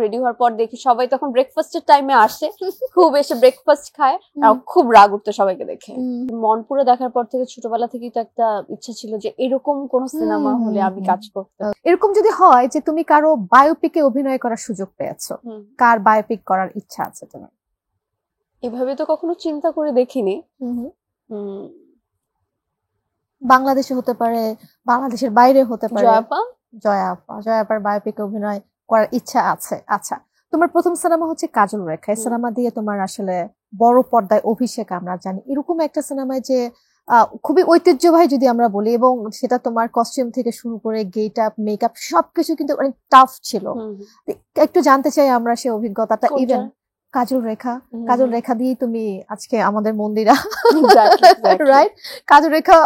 Ready হওয়ার পর দেখি সবাই তখন ব্রেকফাস্টের টাইমে আসে, খুব এসে ব্রেকফাস্ট খায়, আর খুব রাগ উঠতো সবাইকে দেখে। মনপুরা দেখার পর থেকে ছোটবেলা থেকেই তো একটা ইচ্ছা ছিল যে এরকম কোন সিনেমা হলে আমি কাজ করতাম। এরকম যদি হয় যে তুমি কারো বায়োপিকে অভিনয় করার সুযোগ পেয়েছো, কার বায়োপিক করার ইচ্ছা আছে তোমার? এভাবে তো কখনো চিন্তা করে দেখিনি। বাংলাদেশে হতে পারে, বাংলাদেশের বাইরে হতে পারে। জয়াপার বায়োপিকে অভিনয় করার ইচ্ছা আছে। আচ্ছা, তোমার প্রথম সিনেমা হচ্ছে কাজল রেখা। এই সিনেমা দিয়ে তোমার আসলে বড় পর্দায় অভিষেক আমরা জানি। এরকম একটা সিনেমায় যে খুবই ঐতিহ্যবাহী যদি আমরা বলি, এবং সেটা তোমার কস্টিউম থেকে শুরু করে গেট আপ, মেকআপ সবকিছু কিন্তু অনেক টাফ ছিল। একটু জানতে চাই আমরা সেই অভিজ্ঞতাটা। ইভেন কাজল রেখা দিয়ে তুমি আজকে আমাদের মন্দিরা, রাইট? কাজল রেখা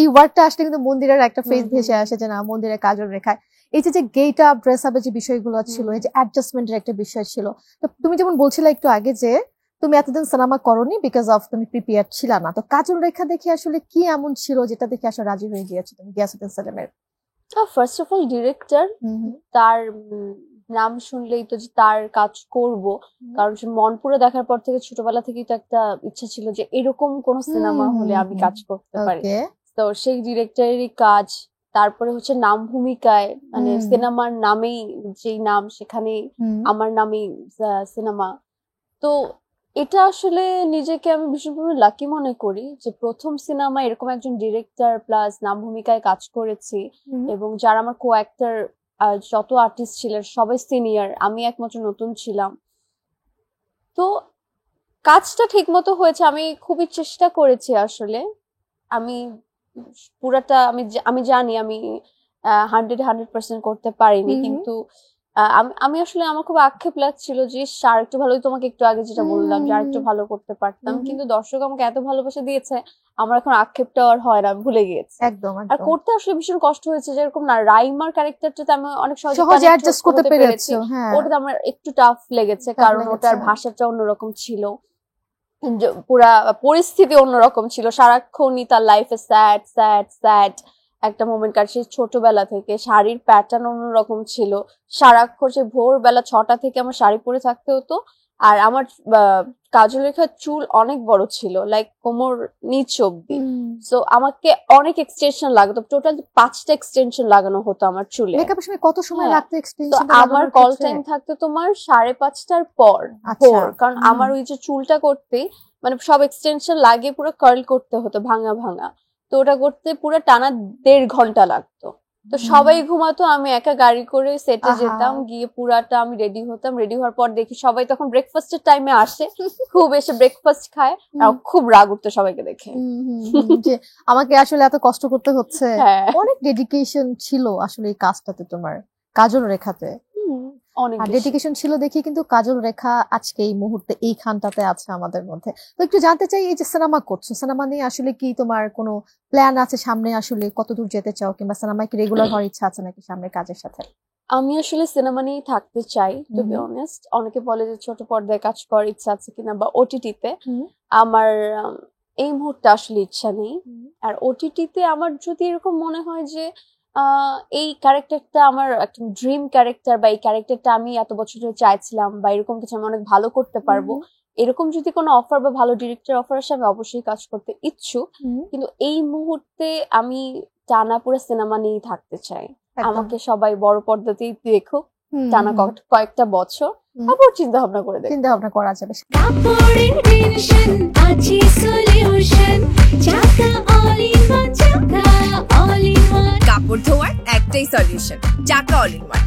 এই ওয়ার্ডটা আসলে কিন্তু মন্দিরের একটা ফেস ভেসে আসে যে না, মন্দিরে কাজল রেখায় এই যে গেট আপ, ড্রেস আপের যে বিষয়গুলো ছিল, এই যে অ্যাডজাস্টমেন্টের একটা বিষয় ছিল। তো তুমি যেমন বলছিলে একটু আগে যে তুমি এতদিন সিনেমা করোনি বিকজ অফ তুমি প্রিপেয়ার ছিল না, তো কাজল রেখা দেখে আসলে কি এমন ছিল যেটা দেখে আসলে রাজি হয়ে গিয়েছো তুমি গিয়াসউদ্দিন সেলিমের? ফার্স্ট অফ অল ডিরেক্টর, তার নাম শুনলেই তো যে তার কাজ করব, কারণ মনপুরা দেখার পর থেকে ছোটবেলা থেকেই তো একটা ইচ্ছা ছিল যে এরকম কোন সিনেমা হলে আমি কাজ করতে পারি। তো সেই ডিরেক্টরেরই কাজ। তারপরে হচ্ছে নাম ভূমিকায়, মানে সিনেমার নামেই যেই নাম সেখানে আমার নামেই সিনেমা। তো এটা আসলে নিজেকে আমি ভীষণভাবে লাকি মনে করি যে প্রথম সিনেমা এরকম একজন ডিরেক্টর প্লাস নাম ভূমিকায় কাজ করেছি, এবং যারা আমার কো অ্যাক্টর যত আর্টিস্ট ছিলেন সবাই সিনিয়র, আমি একমাত্র নতুন ছিলাম। তো কাজটা ঠিক মতো হয়েছে, আমি খুবই চেষ্টা করেছি আসলে। আমি পুরাটা আমি জানি আমি 100% করতে পারিনি, কিন্তু আমি আসলে আমার খুব আক্ষেপ লাগছিল যে আর একটু ভালো, তোমাকে একটু আগে যেটা বললাম যে আর একটু ভালো করতে পারতাম, কিন্তু দর্শক আমাকে এত ভালোবাসা দিয়েছে আমার এখন আক্ষেপটা আর হয় না, ভুলে গিয়েছি। একদম। আর করতে আসলে ভীষণ কষ্ট হয়েছে, যেরকম না রাইমার ক্যারেক্টারটাতে আমি অনেক সহজে অ্যাডজাস্ট করতে পেরেছি, ওটাতে আমার একটু টাফ লেগেছে কারণ ওটার ভাষাটা অন্যরকম ছিল, পুরা পরিস্থিতি অন্যরকম ছিল, সারাক্ষণই তার লাইফে স্যাড স্যাড স্যাড একটা মোমেন্ট কাটছে। ছোটবেলা থেকে শাড়ির প্যাটার্ন অন্যরকম ছিল, সারাক্ষণ সে ভোরবেলা 6টা থেকে আমার শাড়ি পরে থাকতে হতো। আর আমার কাজল রেখার চুল অনেক বড় ছিল, লাইক কোমর নিচ অব্দি। সো আমাকে অনেক এক্সটেনশন লাগতো, টোটাল 5টা এক্সটেনশন লাগানো হতো আমার চুলে। কত সময় লাগতো এক্সটেনশন? তো আমার কল টাইম থাকতো তোমার 5:30টার পর ভোর, কারণ আমার ওই যে চুলটা করতে মানে সব এক্সটেনশন লাগিয়ে পুরো কার্ল করতে হতো ভাঙা ভাঙা, তো ওটা করতে পুরো টানা 1.5 ঘন্টা লাগতো। তো সবাই ঘুমাতো, আমি একা গাড়ি করে সেটে যেতাম, গিয়ে পুরাটা আমি রেডি হতাম। রেডি হওয়ার পর দেখি সবাই তখন ব্রেকফাস্টের টাইমে আসে, খুব এসে ব্রেকফাস্ট খায়, আর খুব রাগ উঠতো সবাইকে দেখে যে আমাকে আসলে এত কষ্ট করতে হচ্ছে। অনেক ডেডিকেশন ছিল আসলে এই কাজটাতে তোমার, কাজল রেখাতে অনেক ডেডিকেশন ছিল দেখি কিন্তু কাজল রেখা আজকে এই মুহূর্তে এই খানটাতে আছে আমাদের মধ্যে। তো একটু জানতে চাই, এই যে সিনেমা করছো, সিনেমা নিয়ে আসলে কি তোমার কোনো প্ল্যান আছে সামনে? আসলে কতদূর যেতে চাও, কিংবা সিনেমায় কি রেগুলার হওয়ার ইচ্ছা আছে নাকি সামনে কাজের সাথে? আমি আসলে সিনেমা নিয়েই থাকতে চাই, টু বি অনেস্ট। অনেকে বলে যে ছোট পর্দায় কাজ করার ইচ্ছা আছে কিনা বা ওটিটিতে। আমার এই মুহূর্তে আসলে ইচ্ছা নেই। আর ওটিটিতে আমার যদি এরকম মনে হয় যে এই ক্যারেক্টারটা আমার একটা ড্রিম ক্যারেক্টার, বা এই ক্যারেক্টারটা আমি এত বছর ধরে চাইছিলাম, বা এরকম কিছু আমি অনেক ভালো করতে পারবো, এরকম যদি কোনো অফার বা ভালো ডিরেক্টর অফার আসে আমি অবশ্যই কাজ করতে ইচ্ছুক। কিন্তু এই মুহূর্তে আমি টানা পুরো সিনেমা নিয়েই থাকতে চাই। আমাকে সবাই বড় পর্দাতেই দেখুক টানা কয়েকটা বছর, আবার চিন্তা ভাবনা করে দেখ, চিন্তা ভাবনা করা যাবে। কাপড় ধোয়ার একটাই সলিউশন, চাকা অল ইন ওয়ান।